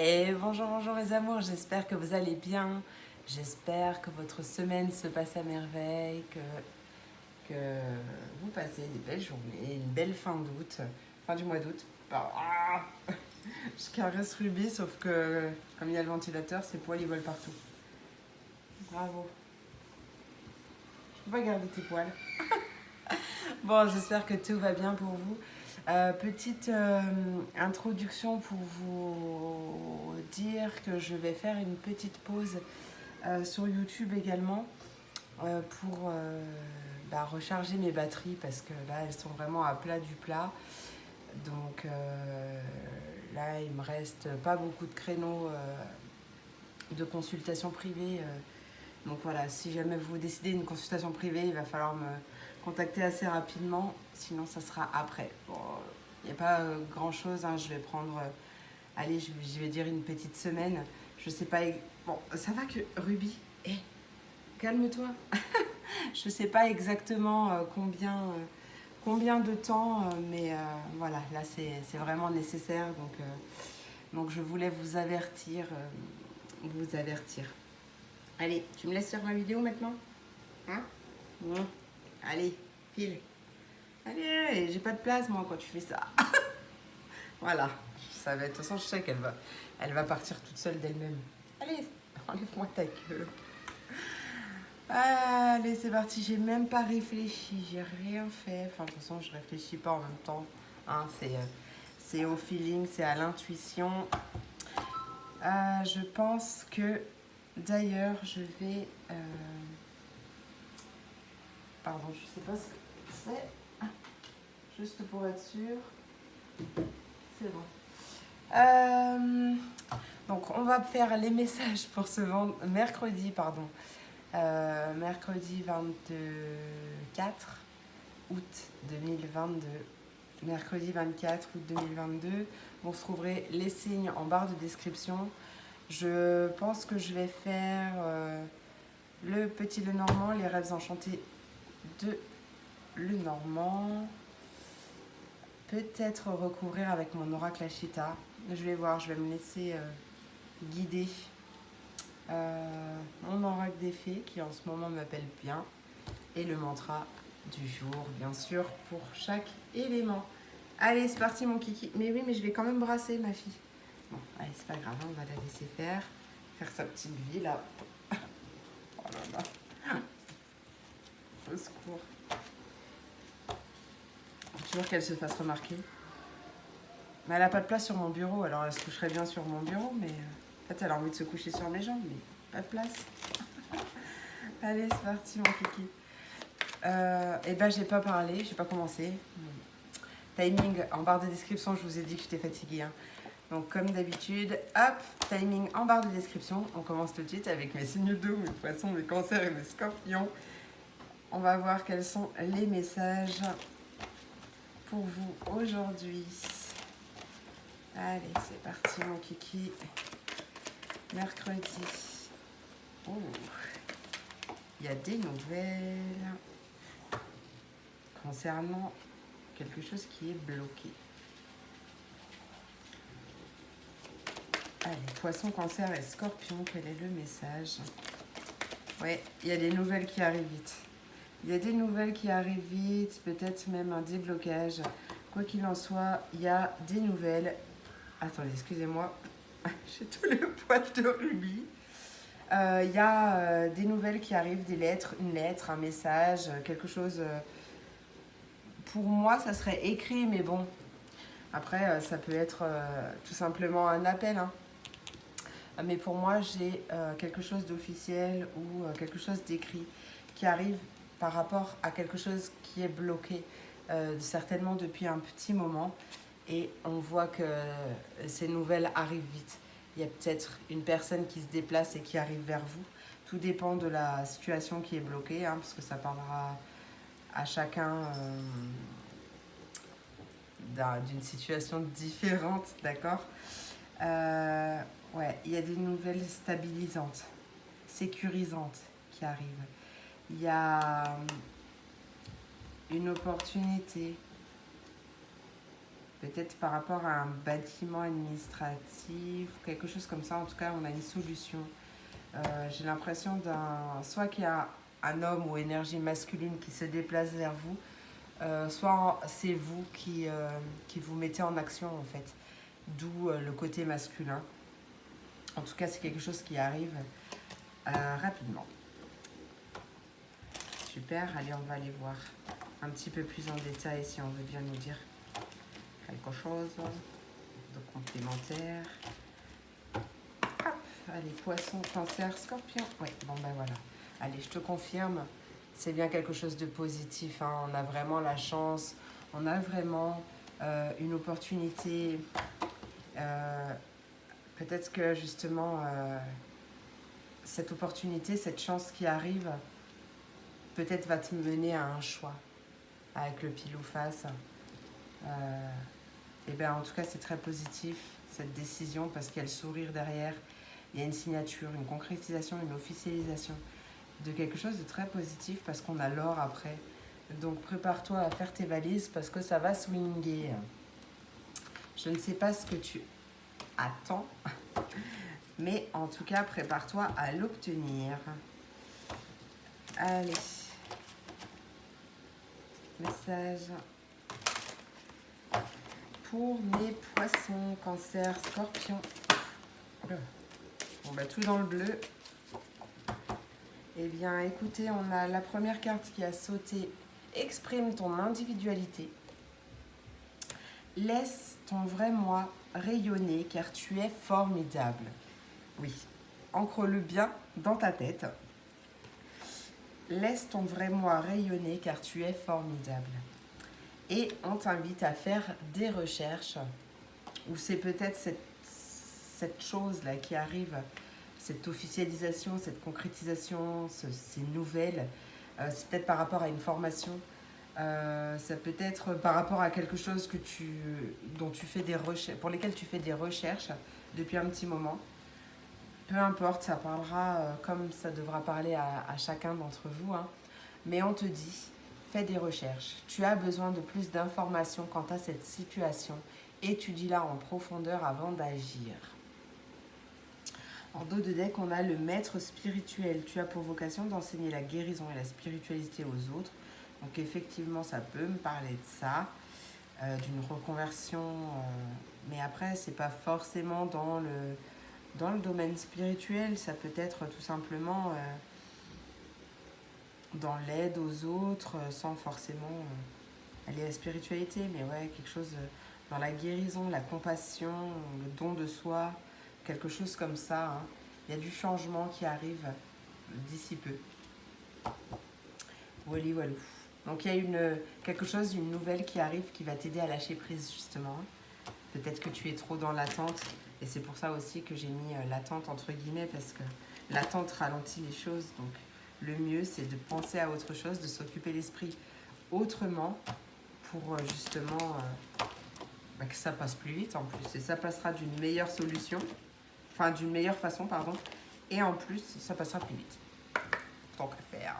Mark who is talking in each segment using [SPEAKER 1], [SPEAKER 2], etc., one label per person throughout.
[SPEAKER 1] Et bonjour, bonjour les amours, j'espère que vous allez bien. J'espère que votre semaine se passe à merveille, que vous passez des belles journées, une belle fin d'août, fin du mois d'août. Ah, je caresse Ruby, sauf que comme il y a le ventilateur, ses poils ils volent partout. Bravo. Je peux pas garder tes poils. Bon, j'espère que tout va bien pour vous. Petite introduction pour vous dire que je vais faire une petite pause sur YouTube également pour recharger mes batteries parce que là elles sont vraiment à plat du plat. Donc là il me reste pas beaucoup de créneaux de consultation privée. Donc voilà, si jamais vous décidez une consultation privée, il va falloir me contacter assez rapidement, sinon ça sera après. Bon, il n'y a pas grand chose, hein. Je vais prendre, allez, je vais dire une petite semaine. Je sais pas, bon, ça va que Ruby, calme-toi. Je sais pas exactement combien de temps, mais voilà, là c'est vraiment nécessaire, donc je voulais vous avertir, Allez, tu me laisses faire ma vidéo maintenant? Hein? Bon. Allez, file. Allez, j'ai pas de place moi quand tu fais ça. Voilà, ça va. De toute façon, je sais elle va partir toute seule d'elle-même. Allez, enlève-moi ta queue. Allez, c'est parti. J'ai même pas réfléchi, j'ai rien fait. Enfin, de toute façon, je réfléchis pas en même temps. Hein, c'est au feeling, c'est à l'intuition. Je pense que d'ailleurs, je vais. Pardon, je sais pas ce que c'est. Juste pour être sûr. C'est bon. Donc, on va faire les messages pour ce mercredi, pardon. Mercredi 24 août 2022. Mercredi 24 août 2022. Vous retrouverez les signes en barre de description. Je pense que je vais faire le petit Lenormand, les rêves enchantés de Lenormand. Peut-être recouvrir avec mon oracle Ashita. Je vais voir, je vais me laisser guider. Mon oracle des fées qui en ce moment m'appelle bien. Et le mantra du jour, bien sûr, pour chaque élément. Allez, c'est parti mon kiki. Mais oui, mais je vais quand même brasser ma fille. Bon, allez, c'est pas grave, on va la laisser faire sa petite vie là. Oh là là. Au secours. Toujours qu'elle se fasse remarquer. Mais elle n'a pas de place sur mon bureau, alors elle se coucherait bien sur mon bureau, mais en fait elle a envie de se coucher sur mes jambes, mais pas de place. Allez, c'est parti mon kiki. Et ben j'ai pas parlé, j'ai pas commencé. Timing en barre de description, je vous ai dit que j'étais fatiguée. Hein. Donc comme d'habitude, hop, timing en barre de description. On commence tout de suite avec mes signes d'eau, mes poissons, mes cancers et mes scorpions. On va voir quels sont les messages pour vous aujourd'hui. Allez, c'est parti mon kiki. Mercredi. Oh, il y a des nouvelles concernant quelque chose qui est bloqué. Allez, poisson, cancer et scorpion, quel est le message? Ouais, il y a des nouvelles qui arrivent vite. Il y a des nouvelles qui arrivent vite, peut-être même un déblocage. Quoi qu'il en soit, il y a des nouvelles. Attendez, excusez-moi, j'ai tout le poil de Ruby. Il y a des nouvelles qui arrivent, des lettres, une lettre, un message, quelque chose. Pour moi, ça serait écrit, mais bon. Après, ça peut être tout simplement un appel. Hein. Mais pour moi, j'ai quelque chose d'officiel ou quelque chose d'écrit qui arrive par rapport à quelque chose qui est bloqué, certainement depuis un petit moment. Et on voit que ces nouvelles arrivent vite. Il y a peut-être une personne qui se déplace et qui arrive vers vous. Tout dépend de la situation qui est bloquée, hein, parce que ça parlera à chacun d'une situation différente, d'accord? Ouais, il y a des nouvelles stabilisantes, sécurisantes qui arrivent. Il y a une opportunité. Peut-être par rapport à un bâtiment administratif, quelque chose comme ça. En tout cas, on a une solution. J'ai l'impression soit qu'il y a un homme ou énergie masculine qui se déplace vers vous, soit c'est vous qui vous mettez en action en fait. D'où le côté masculin. En tout cas, c'est quelque chose qui arrive rapidement. Super, allez, on va aller voir un petit peu plus en détail si on veut bien nous dire quelque chose de complémentaire. Hop, allez, poisson, cancer, scorpion. Oui, bon ben voilà. Allez, je te confirme, c'est bien quelque chose de positif. Hein. On a vraiment la chance, on a vraiment une opportunité. Peut-être que justement, cette opportunité, cette chance qui arrive, peut-être va te mener à un choix avec le pile ou face. Et bien en tout cas, c'est très positif cette décision parce qu'il y a le sourire derrière. Il y a une signature, une concrétisation, une officialisation de quelque chose de très positif parce qu'on a l'or après. Donc prépare-toi à faire tes valises parce que ça va swinguer. Je ne sais pas ce que tu attends, mais en tout cas, prépare-toi à l'obtenir. Allez. Message pour mes poissons, cancer, scorpion. Bon, bah, tout dans le bleu. Eh bien, écoutez, on a la première carte qui a sauté. Exprime ton individualité. Laisse ton vrai moi rayonner car tu es formidable. Oui, ancre-le bien dans ta tête. Laisse ton vrai moi rayonner car tu es formidable. Et on t'invite à faire des recherches où c'est peut-être cette chose-là qui arrive, cette officialisation, cette concrétisation, ces nouvelles. C'est peut-être par rapport à une formation, ça peut être par rapport à quelque chose dont tu fais des recherches, pour lesquelles tu fais des recherches depuis un petit moment. Peu importe, ça parlera comme ça devra parler à chacun d'entre vous. Hein. Mais on te dit, fais des recherches. Tu as besoin de plus d'informations quant à cette situation. Étudie-la en profondeur avant d'agir. En dos de deck, on a le maître spirituel. Tu as pour vocation d'enseigner la guérison et la spiritualité aux autres. Donc effectivement, ça peut me parler de ça, d'une reconversion. Mais après, c'est pas forcément dans le domaine spirituel. Ça peut être tout simplement dans l'aide aux autres, sans forcément aller à la spiritualité. Mais ouais, quelque chose dans la guérison, la compassion, le don de soi, quelque chose comme ça. Hein. Il y a du changement qui arrive d'ici peu. Voilà, voilà. Donc il y a quelque chose, une nouvelle qui arrive qui va t'aider à lâcher prise justement. Peut-être que tu es trop dans l'attente et c'est pour ça aussi que j'ai mis l'attente entre guillemets parce que l'attente ralentit les choses. Donc le mieux c'est de penser à autre chose, de s'occuper l'esprit autrement pour justement que ça passe plus vite en plus. Et ça passera d'une meilleure solution, enfin d'une meilleure façon pardon. Et en plus ça passera plus vite. Tant qu'à faire.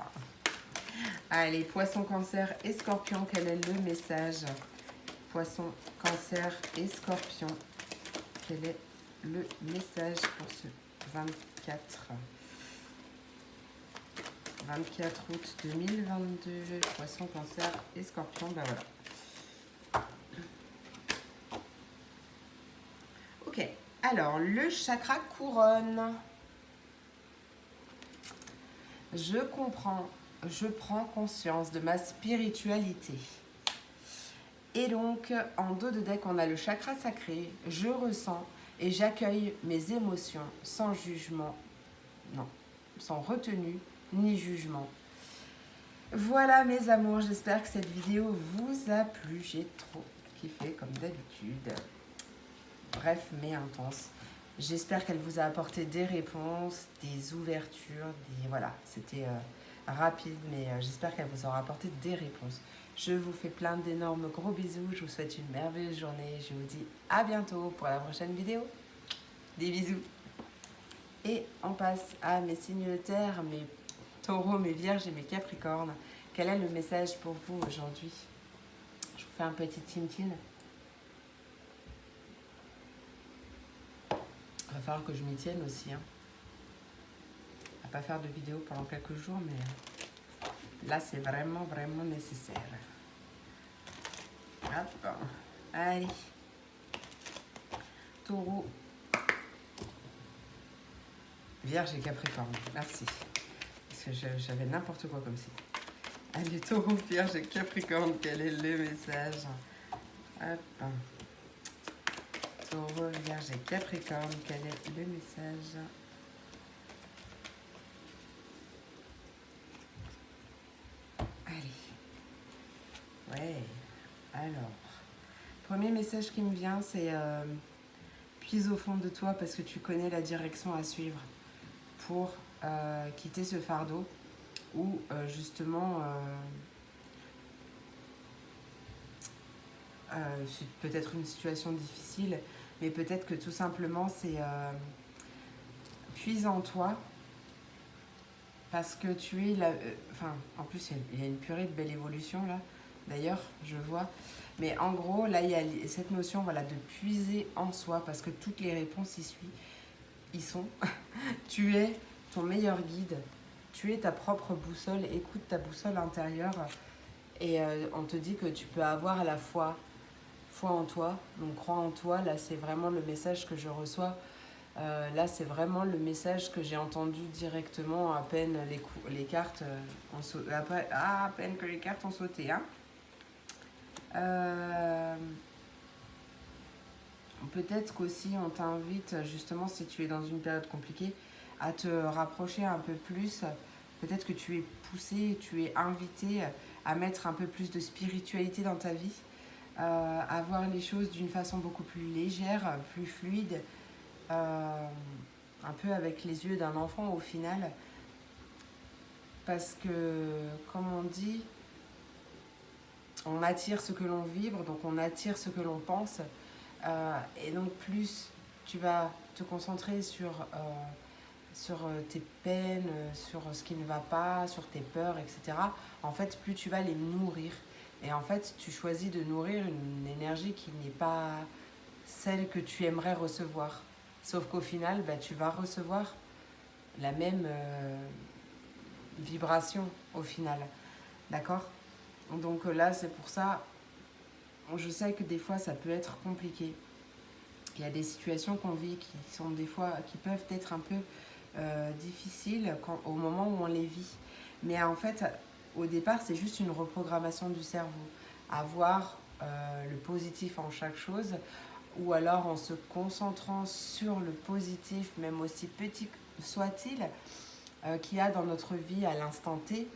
[SPEAKER 1] Allez, poisson, cancer et scorpion, quel est le message? Poisson, cancer et scorpion, quel est le message pour ce 24 août 2022? Poisson, cancer et scorpion, ben voilà. Ok, alors le chakra couronne. Je comprends. Je prends conscience de ma spiritualité. Et donc, en dos de deck, on a le chakra sacré. Je ressens et j'accueille mes émotions sans jugement, non, sans retenue ni jugement. Voilà mes amours, j'espère que cette vidéo vous a plu. J'ai trop kiffé comme d'habitude. Bref, mais intense. J'espère qu'elle vous a apporté des réponses, des ouvertures, voilà, c'était rapide, mais j'espère qu'elle vous aura apporté des réponses. Je vous fais plein d'énormes gros bisous, je vous souhaite une merveilleuse journée, je vous dis à bientôt pour la prochaine vidéo. Des bisous. Et on passe à mes signes de terre, mes taureaux, mes vierges et mes capricornes. Quel est le message pour vous aujourd'hui? Je vous fais un petit tin-tin. falloir que je m'y tienne aussi. Hein. À pas faire de vidéo pendant quelques jours, mais là, c'est vraiment, vraiment nécessaire. Hop. Allez. Taureau. Vierge et Capricorne. Merci. Parce que j'avais n'importe quoi comme si. Allez, Taureau, Vierge et Capricorne, quel est le message? Hop. Taureau, Vierge et Capricorne, quel est le message? Allez. Ouais. Alors. Premier message qui me vient, c'est puise au fond de toi parce que tu connais la direction à suivre pour quitter ce fardeau ou justement c'est peut-être une situation difficile, mais peut-être que tout simplement c'est puise en toi parce que tu es là. Enfin, en plus, il y a une purée de belle évolution là, d'ailleurs, je vois. Mais en gros, là, il y a cette notion voilà, de puiser en soi parce que toutes les réponses y sont. Tu es ton meilleur guide, tu es ta propre boussole, écoute ta boussole intérieure et on te dit que tu peux avoir à la foi en toi, donc crois en toi. Là, c'est vraiment le message que je reçois. Là, c'est vraiment le message que j'ai entendu directement à peine les cartes à peine que les cartes ont sauté. Hein. Peut-être qu'aussi on t'invite, justement, si tu es dans une période compliquée, à te rapprocher un peu plus. Peut-être que tu es poussé, tu es invité à mettre un peu plus de spiritualité dans ta vie, à voir les choses d'une façon beaucoup plus légère, plus fluide, un peu avec les yeux d'un enfant au final. Parce que, comme on dit, on attire ce que l'on vibre, donc on attire ce que l'on pense. Et donc plus tu vas te concentrer sur tes peines, sur ce qui ne va pas, sur tes peurs, etc. En fait, plus tu vas les nourrir. Et en fait, tu choisis de nourrir une énergie qui n'est pas celle que tu aimerais recevoir. Sauf qu'au final, tu vas recevoir la même vibration au final. D'accord? Donc là, c'est pour ça, je sais que des fois, ça peut être compliqué. Il y a des situations qu'on vit qui sont des fois, qui peuvent être un peu difficiles au moment où on les vit. Mais en fait, au départ, c'est juste une reprogrammation du cerveau. Avoir le positif en chaque chose, ou alors en se concentrant sur le positif, même aussi petit soit-il, qu'il y a dans notre vie à l'instant T,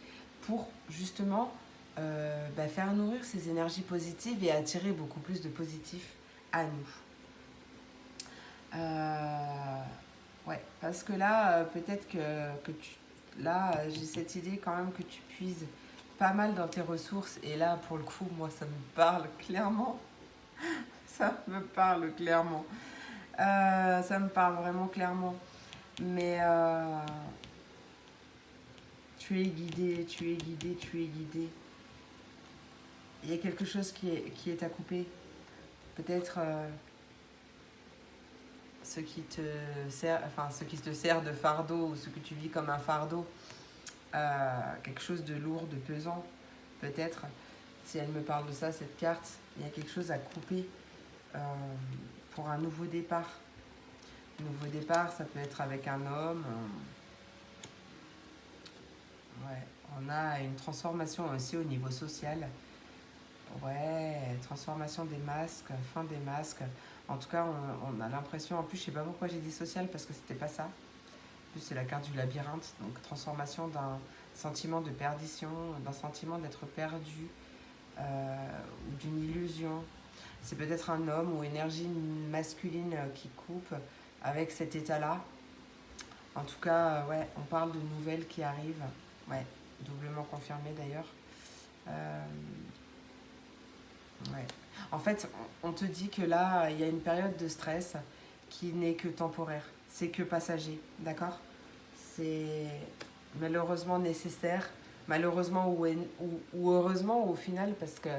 [SPEAKER 1] pour justement faire nourrir ces énergies positives et attirer beaucoup plus de positif à nous. Ouais, parce que là, peut-être que j'ai cette idée quand même que tu puises pas mal dans tes ressources. Et là, pour le coup, moi, ça me parle clairement. Ça me parle clairement. Ça me parle vraiment clairement. Mais tu es guidé, tu es guidé, tu es guidé. Il y a quelque chose qui est à couper. Peut-être ce qui te sert de fardeau ou ce que tu vis comme un fardeau, quelque chose de lourd, de pesant, peut-être. Si elle me parle de ça, cette carte, il y a quelque chose à couper pour un nouveau départ. Un nouveau départ, ça peut être avec un homme. Ouais, on a une transformation aussi au niveau social. Ouais, transformation des masques, fin des masques. En tout cas, on a l'impression, en plus, je sais pas pourquoi j'ai dit social, parce que c'était pas ça. En plus, c'est la carte du labyrinthe, donc transformation d'un sentiment de perdition, d'un sentiment d'être perdu, ou d'une illusion. C'est peut-être un homme ou énergie masculine qui coupe avec cet état-là. En tout cas, ouais, on parle de nouvelles qui arrivent. Ouais, doublement confirmé d'ailleurs. Ouais. En fait, on te dit que là, il y a une période de stress qui n'est que temporaire. C'est que passager, d'accord? C'est malheureusement nécessaire, malheureusement ou heureusement au final, parce que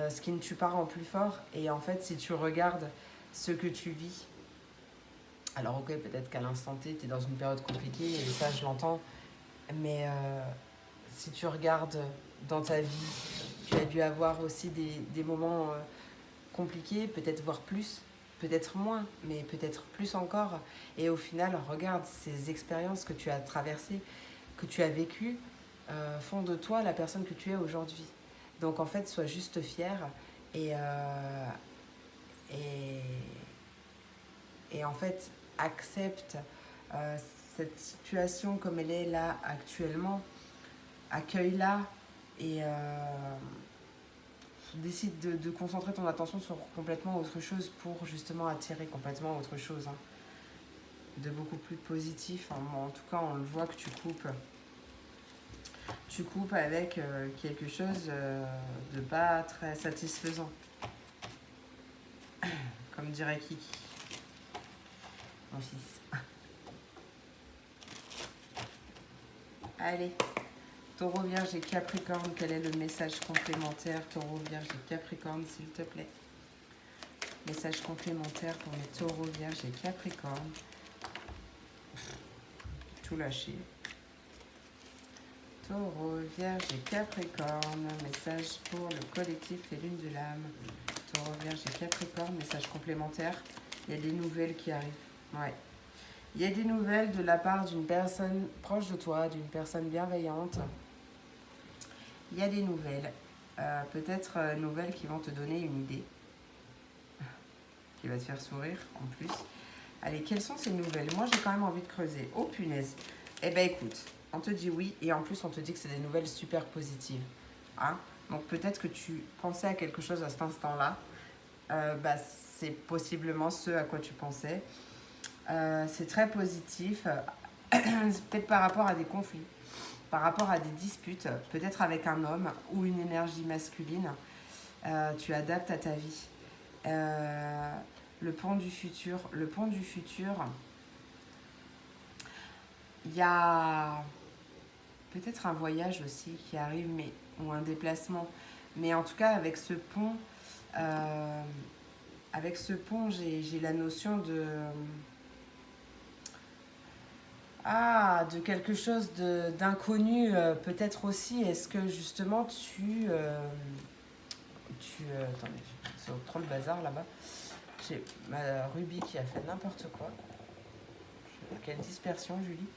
[SPEAKER 1] ce qui ne tue pas rend plus fort. Et en fait, si tu regardes ce que tu vis, Alors ok, peut-être qu'à l'instant T, tu es dans une période compliquée, et ça je l'entends, mais si tu regardes dans ta vie, tu as dû avoir aussi des moments compliqués, peut-être voire plus, peut-être moins, mais peut-être plus encore. Et au final, regarde ces expériences que tu as traversées, que tu as vécues, font de toi la personne que tu es aujourd'hui. Donc en fait, sois juste fier et, et, et en fait, accepte euh, cette situation comme elle est là actuellement, accueille-la et décide de concentrer ton attention sur complètement autre chose pour justement attirer complètement autre chose, hein, de beaucoup plus positif. En tout cas, on le voit que tu coupes. Tu coupes avec quelque chose de pas très satisfaisant, comme dirait Kiki, mon fils. Allez, Taureau, Vierge et Capricorne, quel est le message complémentaire? Taureau, Vierge et Capricorne, s'il te plaît. Message complémentaire pour mes Taureaux, Vierge et Capricorne. Tout lâché. Taureau, Vierge et Capricorne, message pour le collectif et lune de l'âme. Taureau, Vierge et Capricorne, message complémentaire. Il y a des nouvelles qui arrivent. Ouais. Il y a des nouvelles de la part d'une personne proche de toi, d'une personne bienveillante. Il y a des nouvelles. Peut-être nouvelles qui vont te donner une idée. Qui va te faire sourire en plus. Allez, quelles sont ces nouvelles? Moi, j'ai quand même envie de creuser. Oh, punaise. Eh ben, écoute, on te dit oui et en plus, on te dit que c'est des nouvelles super positives. Hein? Donc, peut-être que tu pensais à quelque chose à cet instant-là. C'est possiblement ce à quoi tu pensais. C'est très positif. Peut-être par rapport à des conflits, par rapport à des disputes, peut-être avec un homme ou une énergie masculine. Tu adaptes à ta vie. Le pont du futur. Le pont du futur, il y a peut-être un voyage aussi qui arrive, mais, ou un déplacement. Mais en tout cas, avec ce pont, j'ai la notion de quelque chose d'inconnu, peut-être aussi. Est-ce que justement attendez, c'est trop le bazar là-bas. J'ai ma Ruby qui a fait n'importe quoi. Quelle dispersion, Julie.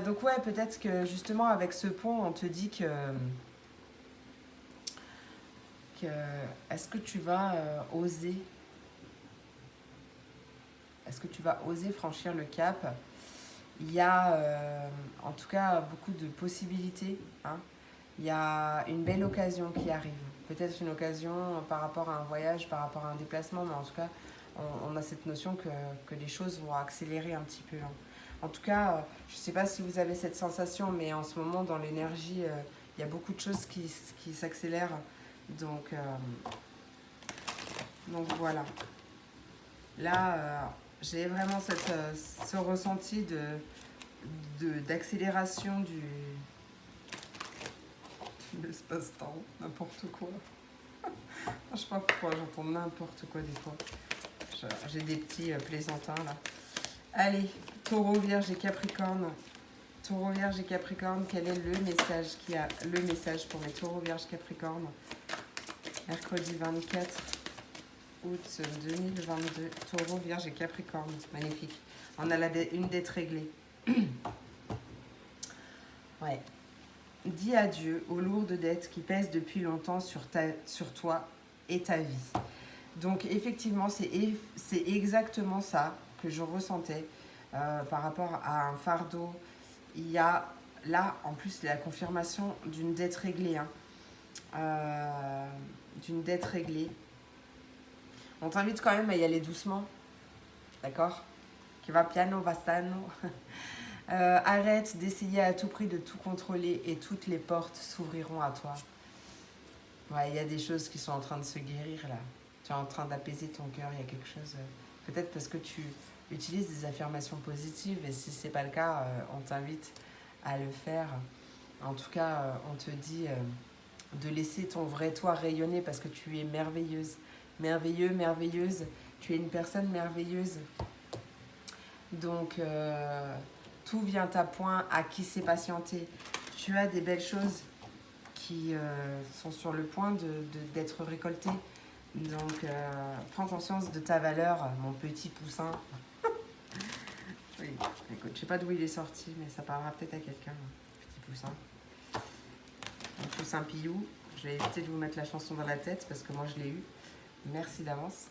[SPEAKER 1] Donc ouais, peut-être que justement avec ce pont, on te dit que est-ce que tu vas oser, est-ce que tu vas oser franchir le cap? Il y a en tout cas beaucoup de possibilités, hein. Il y a une belle occasion qui arrive. Peut-être une occasion par rapport à un voyage, par rapport à un déplacement, mais en tout cas, on a cette notion que les choses vont accélérer un petit peu, hein. En tout cas, je ne sais pas si vous avez cette sensation, mais en ce moment, dans l'énergie, il y a beaucoup de choses qui s'accélèrent. Donc, voilà. Là, j'ai vraiment ce ressenti d'accélération de l'espace-temps, n'importe quoi. Je sais pas pourquoi j'entends n'importe quoi des fois. J'ai des petits plaisantins là. Allez, Taureau, Vierge et Capricorne. Taureau, Vierge et Capricorne, quel est le message qu'il y a? Le message pour mes Taureaux, Vierge, Capricorne. Mercredi 24 août 2022. Taureau, Vierge et Capricorne. Magnifique. On a une dette réglée. Ouais. Dis adieu aux lourdes dettes qui pèsent depuis longtemps sur toi et ta vie. Donc effectivement, c'est exactement ça que je ressentais par rapport à un fardeau. Il y a là, en plus, la confirmation d'une dette réglée. Hein. D'une dette réglée. On t'invite quand même à y aller doucement. D'accord? Qui va piano, va sano. Arrête d'essayer à tout prix de tout contrôler et toutes les portes s'ouvriront à toi. Ouais, il y a des choses qui sont en train de se guérir là. Tu es en train d'apaiser ton cœur, il y a quelque chose. Peut-être parce que tu utilises des affirmations positives et si ce n'est pas le cas, on t'invite à le faire. En tout cas, on te dit de laisser ton vrai toi rayonner parce que tu es merveilleuse. Merveilleux, merveilleuse. Tu es une personne merveilleuse. Donc, tout vient à point, à qui sait patienter. Tu as des belles choses qui sont sur le point d'être récoltées. Donc, prends conscience de ta valeur, mon petit poussin. Oui, écoute, je sais pas d'où il est sorti, mais ça parlera peut-être à quelqu'un, petit poussin. Un poussin Pilou. Je vais éviter de vous mettre la chanson dans la tête parce que moi je l'ai eu. Merci d'avance.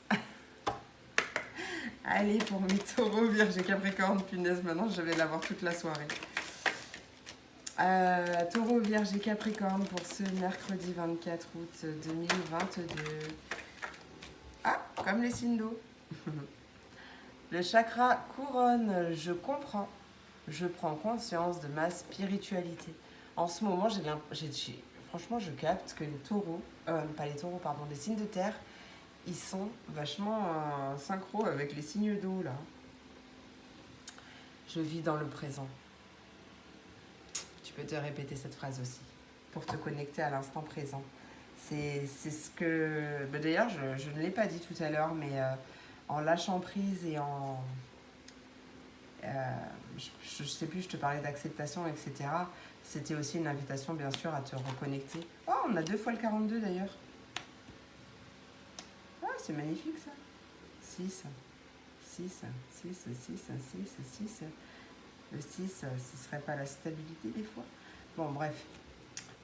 [SPEAKER 1] Allez, pour mes taureaux, Vierge et Capricorne, punaise, maintenant je vais l'avoir toute la soirée. Taureau, Vierge et Capricorne pour ce mercredi 24 août 2022. Ah, comme les signes d'eau. Le chakra couronne, je comprends. Je prends conscience de ma spiritualité. En ce moment, franchement, je capte que les taureaux, pas les taureaux, pardon, les signes de terre, ils sont vachement synchro avec les signes d'eau, là. Je vis dans le présent. Tu peux te répéter cette phrase aussi, pour te connecter à l'instant présent. C'est ce que... Bah, d'ailleurs, je ne l'ai pas dit tout à l'heure, mais en lâchant prise et en... je sais plus, je te parlais d'acceptation, etc. C'était aussi une invitation, bien sûr, à te reconnecter. Oh, on a 2 fois le 42 d'ailleurs. Ah, c'est magnifique ça. 6, 6, 6, 6, 6, 6. Le 6, ce serait pas la stabilité des fois. Bon, bref.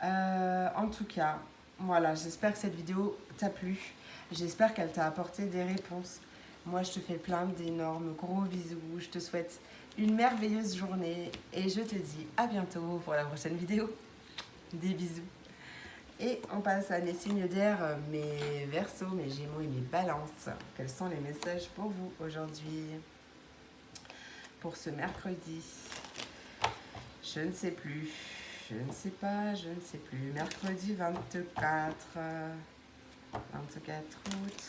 [SPEAKER 1] En tout cas, voilà, j'espère que cette vidéo t'a plu. J'espère qu'elle t'a apporté des réponses. Moi, je te fais plein d'énormes gros bisous. Je te souhaite une merveilleuse journée et je te dis à bientôt pour la prochaine vidéo. Des bisous. Et on passe à mes signes d'air, mes Verseaux, mes Gémeaux et mes Balances. Quels sont les messages pour vous aujourd'hui? Pour ce mercredi, je ne sais plus. Je ne sais pas, je ne sais plus. Mercredi 24 août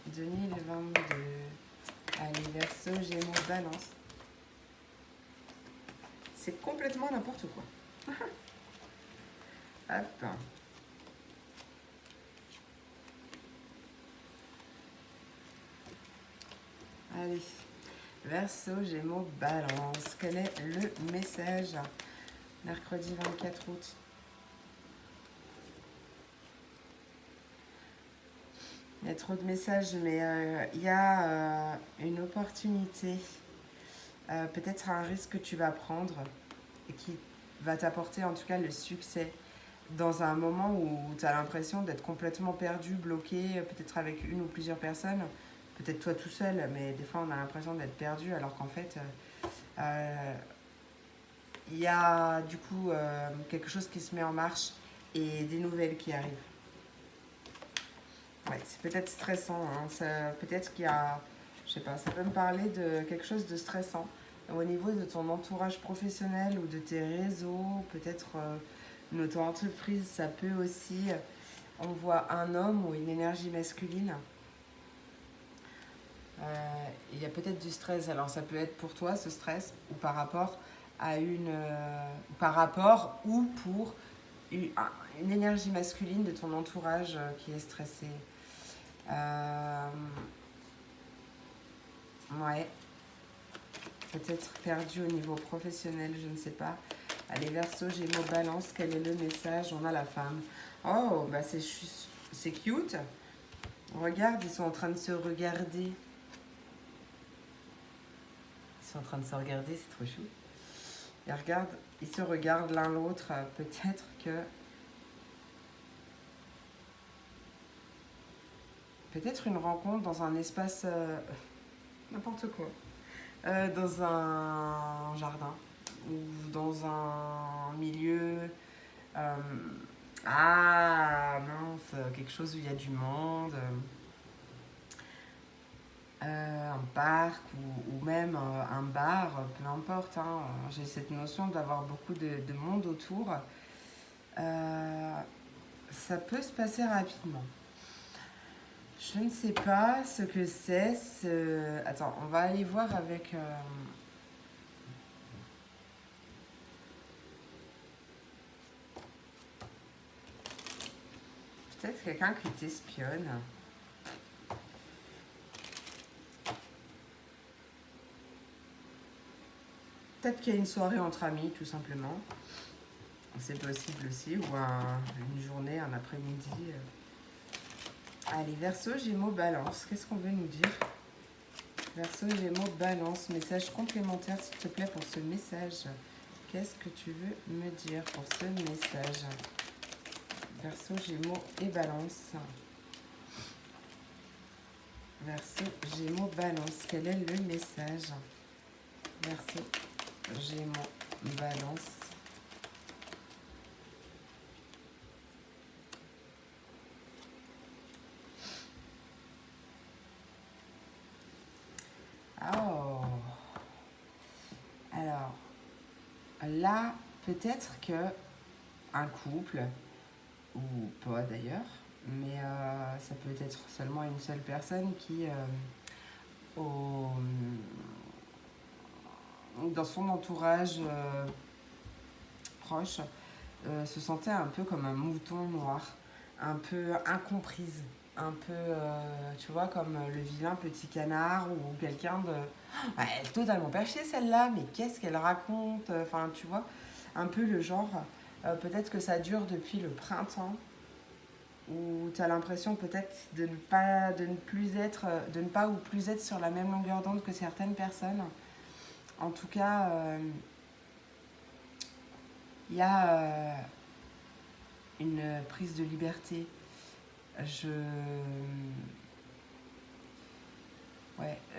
[SPEAKER 1] 2022. Allez, Verseau, Gémeaux, Balance. C'est complètement n'importe quoi. Hop. Allez. Verseau, Gémeaux, Balance. Quel est le message? Mercredi 24 août. Il y a trop de messages, mais il y a une opportunité. Peut-être un risque que tu vas prendre et qui va t'apporter en tout cas le succès dans un moment où tu as l'impression d'être complètement perdu, bloqué, peut-être avec une ou plusieurs personnes, peut-être toi tout seul, mais des fois on a l'impression d'être perdu alors qu'en fait il y a du coup quelque chose qui se met en marche et des nouvelles qui arrivent. Ouais, c'est peut-être stressant, hein. Peut-être qu'il y a, je sais pas, ça peut me parler de quelque chose de stressant au niveau de ton entourage professionnel ou de tes réseaux, peut-être une auto-entreprise, ça peut aussi, on voit un homme ou une énergie masculine. Il y a peut-être du stress, alors ça peut être pour toi ce stress ou par rapport à par rapport ou pour une énergie masculine de ton entourage qui est stressée. Ouais. Peut-être perdu au niveau professionnel, je ne sais pas. Allez, Verseau, Gémeaux, Balance, quel est le message? On a la femme. Oh, bah c'est cute. Regarde, ils sont en train de se regarder. Ils sont en train de se regarder, c'est trop chou. Et regarde, ils se regardent l'un l'autre. Peut-être que... Peut-être une rencontre dans un espace... n'importe quoi. Dans un jardin ou dans un milieu... ah mince, quelque chose où il y a du monde, un parc ou même un bar, peu importe. Hein, j'ai cette notion d'avoir beaucoup de monde autour. Ça peut se passer rapidement. Je ne sais pas ce que c'est. Attends, on va aller voir avec... Peut-être quelqu'un qui t'espionne. Peut-être qu'il y a une soirée entre amis, tout simplement. C'est possible aussi. Ou une journée, un après-midi. Allez, Verseau, Gémeaux, Balance. Qu'est-ce qu'on veut nous dire? Verseau, Gémeaux, Balance. Message complémentaire, s'il te plaît, pour ce message. Qu'est-ce que tu veux me dire pour ce message? Verseau, Gémeaux et Balance. Verseau, Gémeaux, Balance. Quel est le message? Verseau, Gémeaux, Balance. Oh. Alors, là, peut-être que un couple, ou pas d'ailleurs, mais ça peut être seulement une seule personne qui, dans son entourage proche, se sentait un peu comme un mouton noir, un peu incomprise, un peu, tu vois, comme le vilain petit canard ou quelqu'un de... Ah, elle est totalement perchée celle-là, mais qu'est-ce qu'elle raconte? Enfin, tu vois, un peu le genre, peut-être que ça dure depuis le printemps, où tu as l'impression peut-être de ne plus être, de ne pas ou plus être sur la même longueur d'onde que certaines personnes. En tout cas, il y a une prise de liberté.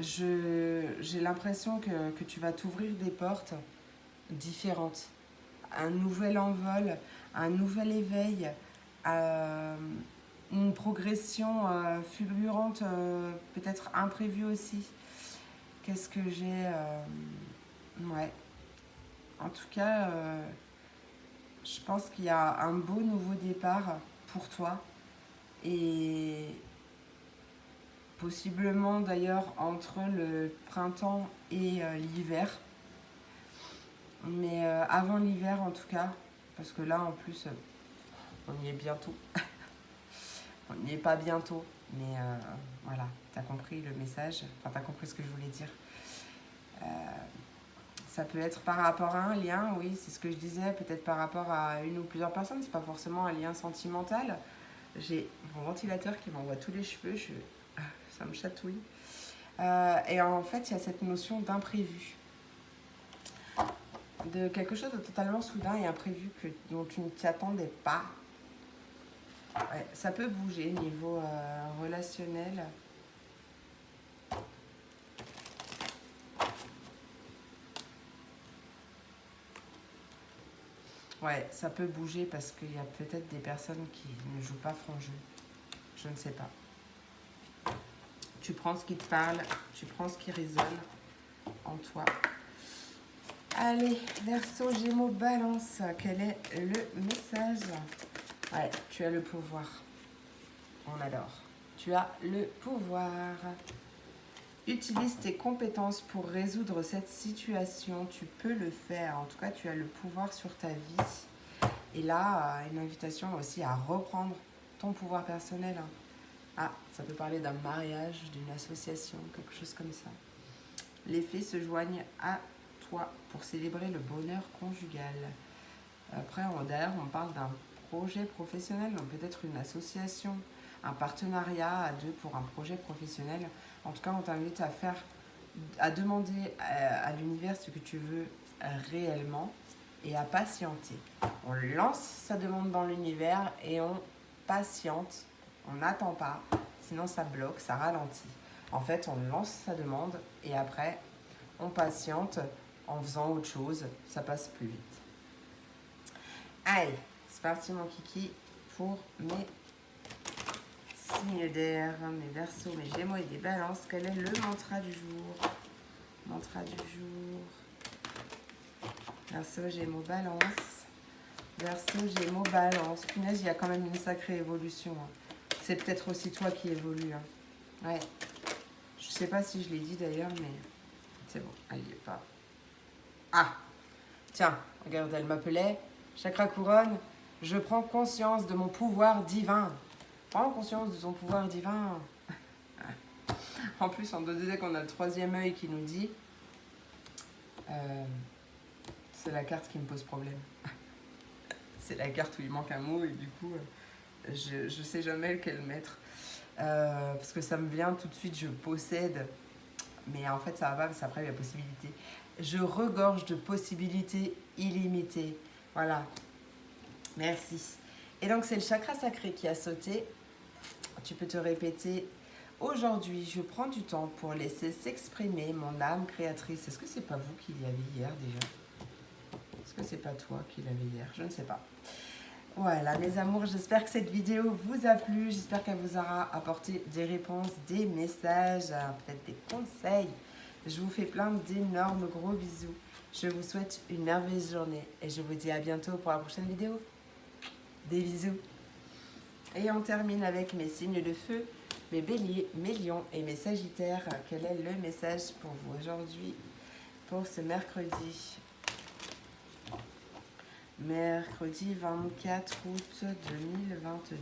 [SPEAKER 1] J'ai l'impression que tu vas t'ouvrir des portes différentes. Un nouvel envol, un nouvel éveil, une progression fulgurante, peut-être imprévue aussi. Qu'est-ce que j'ai Ouais. En tout cas, je pense qu'il y a un beau nouveau départ pour toi. Et possiblement d'ailleurs entre le printemps et l'hiver. Mais avant l'hiver en tout cas, parce que là en plus, on y est bientôt. On n'y est pas bientôt, mais voilà, t'as compris le message, enfin t'as compris ce que je voulais dire. Ça peut être par rapport à un lien, oui, c'est ce que je disais, peut-être par rapport à une ou plusieurs personnes, c'est pas forcément un lien sentimental. J'ai mon ventilateur qui m'envoie tous les cheveux, ça me chatouille. Et en fait, il y a cette notion d'imprévu, de quelque chose de totalement soudain et imprévu dont tu ne t'y attendais pas. Ouais, ça peut bouger niveau relationnel. Ouais, ça peut bouger parce qu'il y a peut-être des personnes qui ne jouent pas franc jeu. Je ne sais pas. Tu prends ce qui te parle, tu prends ce qui résonne en toi. Allez, Verseau, Gémeaux, Balance, quel est le message? Ouais, tu as le pouvoir. On adore. Tu as le pouvoir. Utilise tes compétences pour résoudre cette situation. Tu peux le faire. En tout cas, tu as le pouvoir sur ta vie. Et là, une invitation aussi à reprendre ton pouvoir personnel. Ah, ça peut parler d'un mariage, d'une association, quelque chose comme ça. Les fées se joignent à toi pour célébrer le bonheur conjugal. Après, derrière, on parle d'un projet professionnel, donc peut-être une association, un partenariat à deux pour un projet professionnel. En tout cas, on t'invite à demander à l'univers ce que tu veux réellement et à patienter. On lance sa demande dans l'univers et on patiente, on n'attend pas, sinon ça bloque, ça ralentit. En fait, on lance sa demande et après, on patiente en faisant autre chose, ça passe plus vite. Allez, c'est parti mon kiki pour mes signes d'air, mes Verseaux, mes Gémeaux et des Balances. Quel est le mantra du jour? Mantra du jour. Verseau, Gémeaux, Balance. Verseau, Gémeaux, Balance. Punaise, il y a quand même une sacrée évolution. C'est peut-être aussi toi qui évolue. Ouais. Je sais pas si je l'ai dit d'ailleurs, mais c'est bon, elle y est pas. Ah, tiens, regarde, elle m'appelait. Chakra couronne, je prends conscience de mon pouvoir divin. Prends conscience de ton pouvoir divin. En plus, on doit dire qu'on a le troisième œil qui nous dit C'est la carte qui me pose problème. C'est la carte où il manque un mot et du coup, je sais jamais lequel mettre. Parce que ça me vient tout de suite, je possède. Mais en fait, ça va pas parce qu'après, il y a possibilité. Je regorge de possibilités illimitées. Voilà. Merci. Et donc, c'est le chakra sacré qui a sauté. Tu peux te répéter. Aujourd'hui, je prends du temps pour laisser s'exprimer mon âme créatrice. Est-ce que c'est pas vous qui l'avez hier déjà? Est-ce que c'est pas toi qui l'avais hier? Je ne sais pas. Voilà, mes amours, j'espère que cette vidéo vous a plu. J'espère qu'elle vous aura apporté des réponses, des messages, peut-être des conseils. Je vous fais plein d'énormes gros bisous. Je vous souhaite une merveilleuse journée et je vous dis à bientôt pour la prochaine vidéo. Des bisous. Et on termine avec mes signes de feu, mes béliers, mes lions et mes sagittaires. Quel est le message pour vous aujourd'hui, pour ce mercredi? Mercredi 24 août 2022.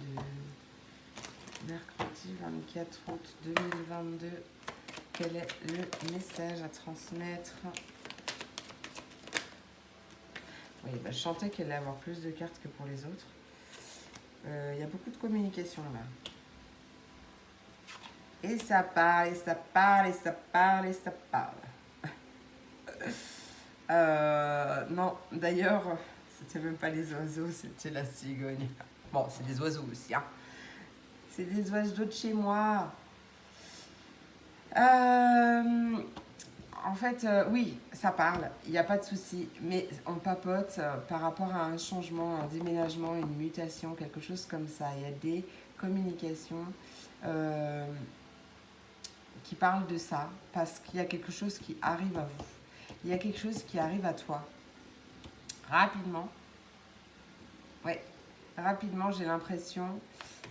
[SPEAKER 1] Mercredi 24 août 2022. Quel est le message à transmettre? Oui, je sentais qu'elle allait avoir plus de cartes que pour les autres. Il y a beaucoup de communication là. Et ça parle, et ça parle, et ça parle, et ça parle. Non, d'ailleurs, c'était même pas les oiseaux, c'était la cigogne. Bon, c'est des oiseaux aussi, hein. C'est des oiseaux de chez moi. En fait, oui, ça parle, il n'y a pas de souci, mais on papote par rapport à un changement, un déménagement, une mutation, quelque chose comme ça. Il y a des communications qui parlent de ça, parce qu'il y a quelque chose qui arrive à vous. Il y a quelque chose qui arrive à toi. Rapidement. Ouais, rapidement, j'ai l'impression...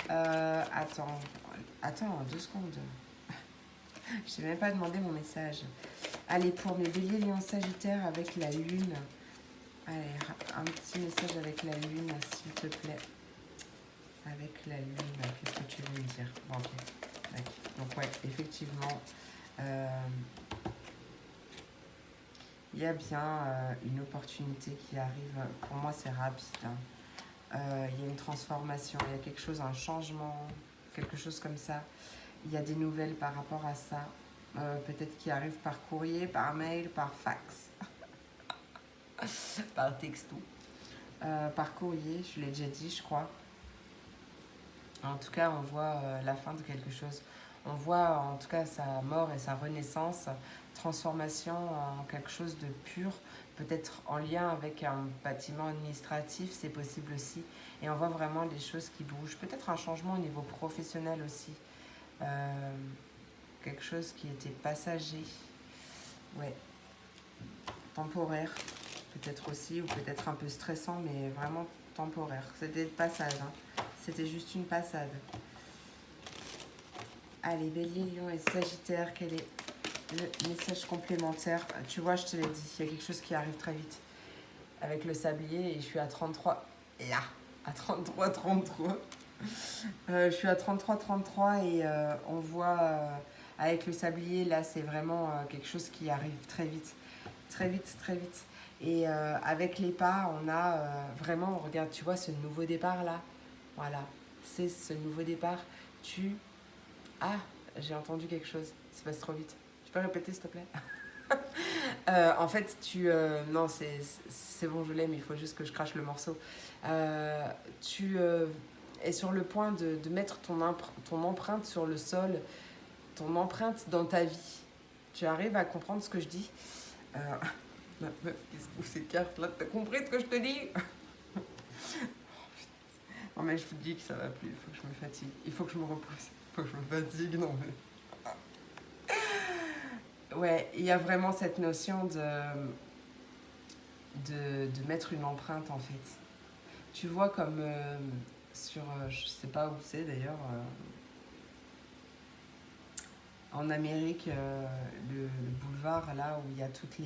[SPEAKER 1] attends, 2 secondes. Je n'ai même pas demandé mon message. Allez, pour mes béliers, lions, sagittaires avec la lune. Allez, un petit message avec la lune, s'il te plaît. Avec la lune, qu'est-ce que tu veux me dire? Bon, ok. Donc, ouais, effectivement, il y a bien une opportunité qui arrive. Pour moi, c'est rapide. Hein. Il y a une transformation, il y a quelque chose, un changement, quelque chose comme ça. Il y a des nouvelles par rapport à ça. Peut-être qui arrivent par courrier, par mail, par fax, par texto, par courrier, je l'ai déjà dit, je crois. En tout cas, on voit la fin de quelque chose. On voit en tout cas sa mort et sa renaissance, transformation en quelque chose de pur, peut-être en lien avec un bâtiment administratif, c'est possible aussi. Et on voit vraiment les choses qui bougent. Peut-être un changement au niveau professionnel aussi. Quelque chose qui était passager. Ouais. Temporaire, peut-être aussi, ou peut-être un peu stressant, mais vraiment temporaire. C'était le passage, hein. C'était juste une passade. Allez, bélier, lion et sagittaire, quel est le message complémentaire? Tu vois, je te l'ai dit, il y a quelque chose qui arrive très vite. Avec le sablier, et je suis à 33, là, à 33, 33. Je suis à 33, 33, et on voit, avec le sablier, là, c'est vraiment quelque chose qui arrive très vite. Très vite, très vite. Et avec les pas, on a vraiment, regarde, tu vois ce nouveau départ là. Voilà, c'est ce nouveau départ. Ah, j'ai entendu quelque chose. Ça passe trop vite. Tu peux répéter s'il te plaît? En fait, non, c'est bon, je l'aime, il faut juste que je crache le morceau. Tu es sur le point de mettre ton empreinte sur le sol, ton empreinte dans ta vie. Tu arrives à comprendre ce que je dis? Ma meuf qui se trouve ces cartes là, t'as compris ce que je te dis? Non mais je vous dis que ça va plus, il faut que je me fatigue, il faut que je me repose, il faut que je me fatigue, non mais... Ouais, il y a vraiment cette notion de mettre une empreinte en fait. Tu vois comme sur, je sais pas où c'est d'ailleurs, en Amérique, le boulevard là où il y a toutes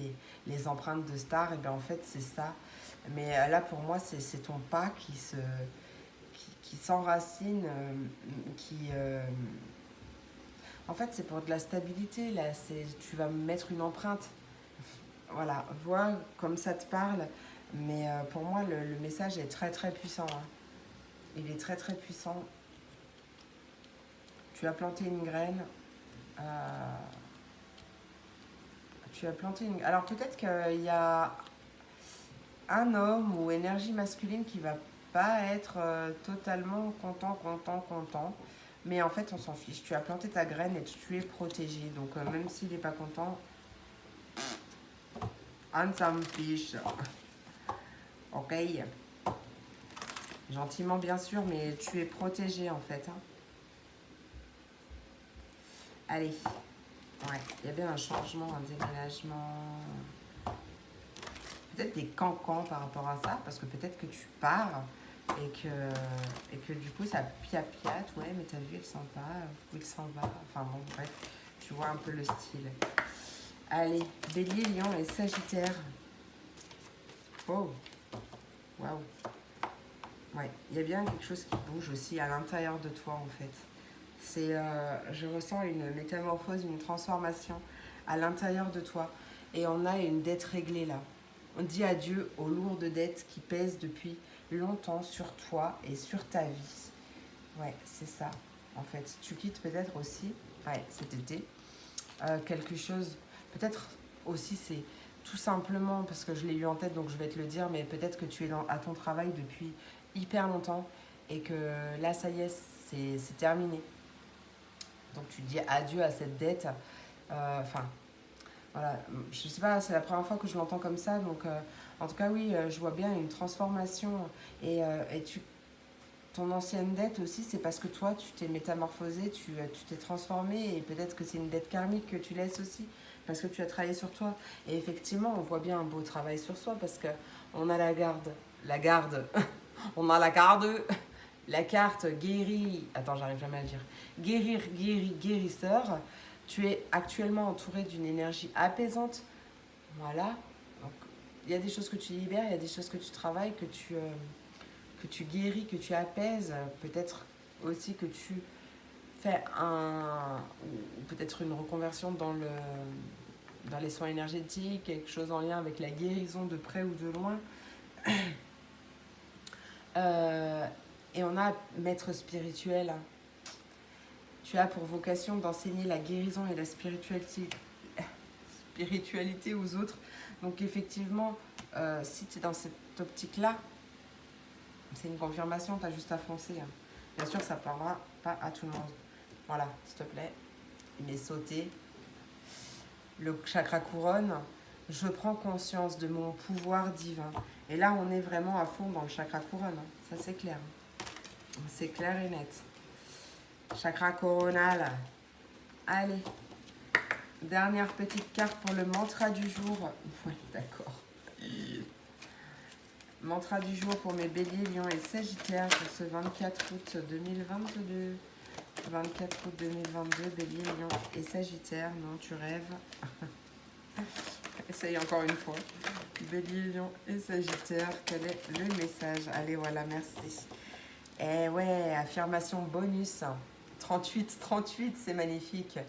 [SPEAKER 1] les empreintes de stars, et bien en fait c'est ça. Mais là pour moi c'est ton pas qui s'enracine, en fait c'est pour de la stabilité là, tu vas mettre une empreinte. Voilà, vois comme ça te parle. Mais pour moi, le message est très très puissant. Hein. Il est très très puissant. Tu as planté une graine. euh, Tu as planté une... Alors peut-être qu'il y a un homme ou énergie masculine qui va pas être totalement content. Mais en fait, on s'en fiche. Tu as planté ta graine et tu es protégé. Donc même s'il n'est pas content, on s'en fiche. Ok. Gentiment bien sûr, mais tu es protégé en fait. Hein. Allez. Ouais, il y a bien un changement, un déménagement. Peut-être des cancans par rapport à ça, parce que peut-être que tu pars et que du coup ça piate, ouais, mais t'as vu, il s'en va, ou il s'en va. Enfin bon, bref, tu vois un peu le style. Allez, Bélier, Lion et Sagittaire. Oh, waouh. Ouais, il y a bien quelque chose qui bouge aussi à l'intérieur de toi en fait. Je ressens une métamorphose, une transformation à l'intérieur de toi. Et on a une dette réglée là. On dit adieu aux lourdes dettes qui pèsent depuis longtemps sur toi et sur ta vie. Ouais, c'est ça. En fait, tu quittes peut-être aussi, ouais, cet été, quelque chose. Peut-être aussi, c'est tout simplement parce que je l'ai eu en tête, donc je vais te le dire, mais peut-être que tu es à ton travail depuis hyper longtemps et que là, ça y est, c'est terminé. Donc tu dis adieu à cette dette. Enfin, voilà, je sais pas, c'est la première fois que je l'entends comme ça. Donc en tout cas, oui, je vois bien une transformation. Et ton ancienne dette aussi, c'est parce que toi, tu t'es métamorphosé, tu t'es transformé. Et peut-être que c'est une dette karmique que tu laisses aussi. Parce que tu as travaillé sur toi. Et effectivement, on voit bien un beau travail sur soi. Parce que on a la garde. La garde. On a la garde. La carte guérit, attends, j'arrive jamais à le dire. Guérir, guérisseur. Tu es actuellement entouré d'une énergie apaisante. Voilà. Donc, il y a des choses que tu libères, il y a des choses que tu travailles, que tu guéris, que tu apaises. Peut-être aussi que tu fais ou peut-être une reconversion dans les soins énergétiques, quelque chose en lien avec la guérison de près ou de loin. Et on a maître spirituel. Tu as pour vocation d'enseigner la guérison et la spiritualité aux autres. Donc effectivement, si tu es dans cette optique-là, c'est une confirmation, tu as juste à foncer. Hein. Bien sûr, ça ne parlera pas à tout le monde. Voilà, s'il te plaît. Il m'est sauté. Le chakra couronne. Je prends conscience de mon pouvoir divin. Et là, on est vraiment à fond dans le chakra couronne. Hein. Ça, c'est clair. C'est clair et net. Chakra coronal. Allez. Dernière petite carte pour le mantra du jour. Oui, d'accord. Mantra du jour pour mes béliers, lions et sagittaires pour ce 24 août 2022. 24 août 2022, bélier, lion et sagittaire. Non, tu rêves. Essaye encore une fois. Bélier, lion et sagittaire. Quel est le message? Allez, voilà, merci. Eh ouais, affirmation bonus. 38, 38, c'est magnifique.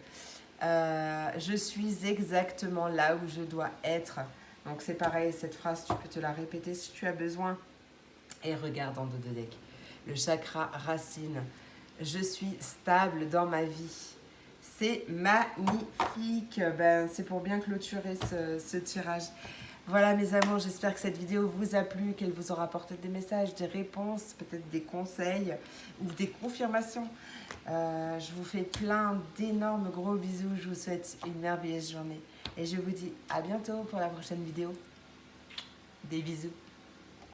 [SPEAKER 1] Je suis exactement là où je dois être. Donc c'est pareil, cette phrase, tu peux te la répéter si tu as besoin. Et regarde en dos de deck. Le chakra racine. Je suis stable dans ma vie. C'est magnifique. Ben, c'est pour bien clôturer ce tirage. Voilà mes amours, j'espère que cette vidéo vous a plu, qu'elle vous aura apporté des messages, des réponses, peut-être des conseils ou des confirmations. Je vous fais plein d'énormes gros bisous. Je vous souhaite une merveilleuse journée. Et je vous dis à bientôt pour la prochaine vidéo. Des bisous.